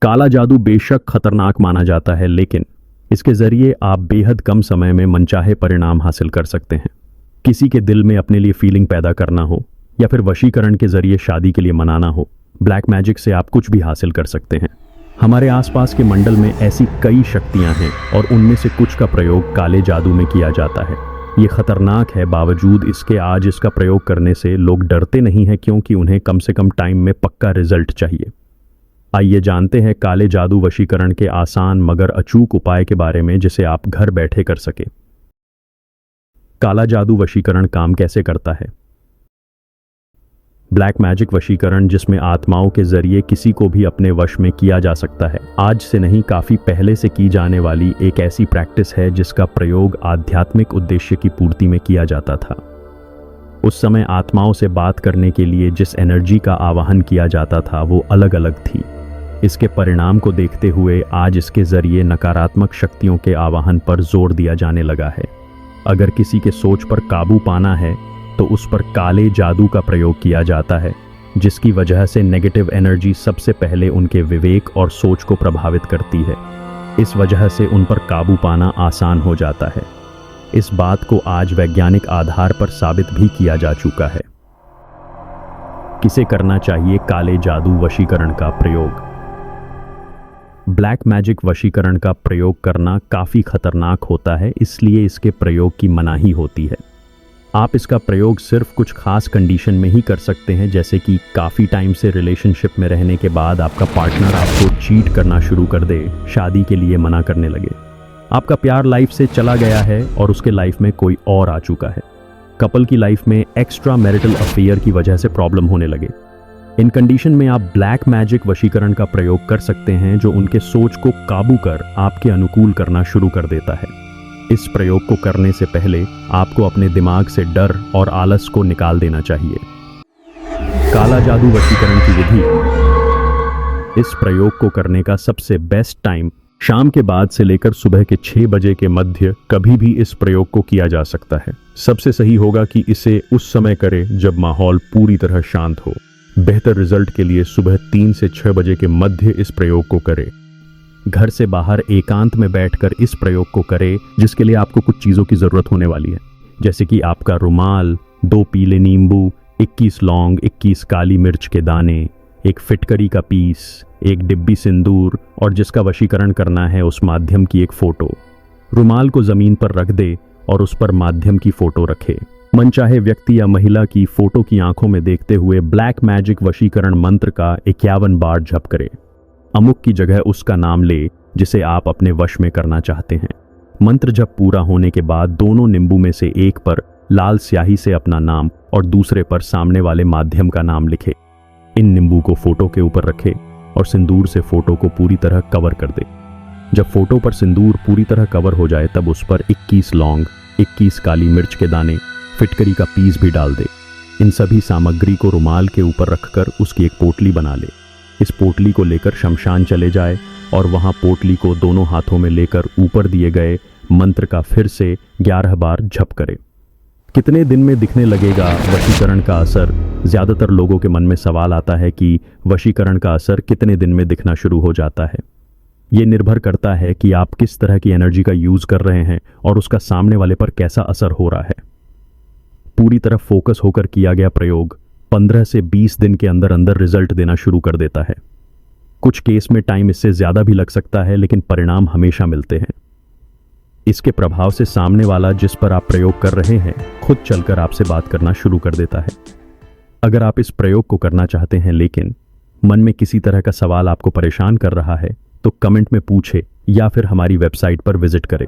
काला जादू बेशक खतरनाक माना जाता है, लेकिन इसके जरिए आप बेहद कम समय में मनचाहे परिणाम हासिल कर सकते हैं। किसी के दिल में अपने लिए फीलिंग पैदा करना हो या फिर वशीकरण के जरिए शादी के लिए मनाना हो, ब्लैक मैजिक से आप कुछ भी हासिल कर सकते हैं। हमारे आसपास के मंडल में ऐसी कई शक्तियां हैं और उनमें से कुछ का प्रयोग काले जादू में किया जाता है। ये खतरनाक है, बावजूद इसके आज इसका प्रयोग करने से लोग डरते नहीं हैं, क्योंकि उन्हें कम से कम टाइम में पक्का रिजल्ट चाहिए। आइए जानते हैं काले जादू वशीकरण के आसान मगर अचूक उपाय के बारे में, जिसे आप घर बैठे कर सके। काला जादू वशीकरण काम कैसे करता है? ब्लैक मैजिक वशीकरण, जिसमें आत्माओं के जरिए किसी को भी अपने वश में किया जा सकता है, आज से नहीं काफी पहले से की जाने वाली एक ऐसी प्रैक्टिस है जिसका प्रयोग आध्यात्मिक उद्देश्य की पूर्ति में किया जाता था। उस समय आत्माओं से बात करने के लिए जिस एनर्जी का आवाहन किया जाता था वो अलग अलग थी। इसके परिणाम को देखते हुए आज इसके जरिए नकारात्मक शक्तियों के आवाहन पर जोर दिया जाने लगा है। अगर किसी के सोच पर काबू पाना है तो उस पर काले जादू का प्रयोग किया जाता है, जिसकी वजह से नेगेटिव एनर्जी सबसे पहले उनके विवेक और सोच को प्रभावित करती है। इस वजह से उन पर काबू पाना आसान हो जाता है। इस बात को आज वैज्ञानिक आधार पर साबित भी किया जा चुका है। किसे करना चाहिए काले जादू वशीकरण का प्रयोग? ब्लैक मैजिक वशीकरण का प्रयोग करना काफ़ी खतरनाक होता है, इसलिए इसके प्रयोग की मनाही होती है। आप इसका प्रयोग सिर्फ कुछ खास कंडीशन में ही कर सकते हैं, जैसे कि काफ़ी टाइम से रिलेशनशिप में रहने के बाद आपका पार्टनर आपको चीट करना शुरू कर दे, शादी के लिए मना करने लगे, आपका प्यार लाइफ से चला गया है और उसके लाइफ में कोई और आ चुका है, कपल की लाइफ में एक्स्ट्रा मैरिटल अफेयर की वजह से प्रॉब्लम होने लगे। इन कंडीशन में आप ब्लैक मैजिक वशीकरण का प्रयोग कर सकते हैं, जो उनके सोच को काबू कर आपके अनुकूल करना शुरू कर देता है। इस प्रयोग को करने से पहले आपको अपने दिमाग से डर और आलस को निकाल देना चाहिए। काला जादू वशीकरण की विधि। इस प्रयोग को करने का सबसे बेस्ट टाइम शाम के बाद से लेकर सुबह के 6 बजे के मध्य कभी भी इस प्रयोग को किया जा सकता है। सबसे सही होगा कि इसे उस समय करें जब माहौल पूरी तरह शांत हो। बेहतर रिजल्ट के लिए सुबह 3 से 6 बजे के मध्य इस प्रयोग को करें। घर से बाहर एकांत में बैठकर इस प्रयोग को करें, जिसके लिए आपको कुछ चीज़ों की ज़रूरत होने वाली है, जैसे कि आपका रुमाल, 2 पीले नींबू, 21 लौंग, 21 काली मिर्च के दाने, एक फिटकरी का पीस, एक डिब्बी सिंदूर और जिसका वशीकरण करना है उस माध्यम की एक फ़ोटो। रुमाल को ज़मीन पर रख दे और उस पर माध्यम की फ़ोटो रखे। मनचाहे व्यक्ति या महिला की फोटो की आंखों में देखते हुए ब्लैक मैजिक वशीकरण मंत्र का 51 बार जप करें। अमुक की जगह उसका नाम ले जिसे आप अपने वश में करना चाहते हैं। मंत्र जप पूरा होने के बाद दोनों नींबू में से एक पर लाल स्याही से अपना नाम और दूसरे पर सामने वाले माध्यम का नाम लिखे। इन नींबू को फोटो के ऊपर रखे और सिंदूर से फोटो को पूरी तरह कवर कर दे। जब फोटो पर सिंदूर पूरी तरह कवर हो जाए तब उस पर 21 लौंग, 21 काली मिर्च के दाने, फिटकरी का पीस भी डाल दे। इन सभी सामग्री को रुमाल के ऊपर रखकर उसकी एक पोटली बना ले। इस पोटली को लेकर शमशान चले जाए और वहां पोटली को दोनों हाथों में लेकर ऊपर दिए गए मंत्र का फिर से 11 बार जप करे। कितने दिन में दिखने लगेगा वशीकरण का असर? ज्यादातर लोगों के मन में सवाल आता है कि वशीकरण का असर कितने दिन में दिखना शुरू हो जाता है। ये निर्भर करता है कि आप किस तरह की एनर्जी का यूज कर रहे हैं और उसका सामने वाले पर कैसा असर हो रहा है। पूरी तरह फोकस होकर किया गया प्रयोग 15 से 20 दिन के अंदर अंदर रिजल्ट देना शुरू कर देता है। कुछ केस में टाइम इससे ज्यादा भी लग सकता है, लेकिन परिणाम हमेशा मिलते हैं। इसके प्रभाव से सामने वाला जिस पर आप प्रयोग कर रहे हैं खुद चलकर आपसे बात करना शुरू कर देता है। अगर आप इस प्रयोग को करना चाहते हैं लेकिन मन में किसी तरह का सवाल आपको परेशान कर रहा है तो कमेंट में पूछे या फिर हमारी वेबसाइट पर विजिट करें।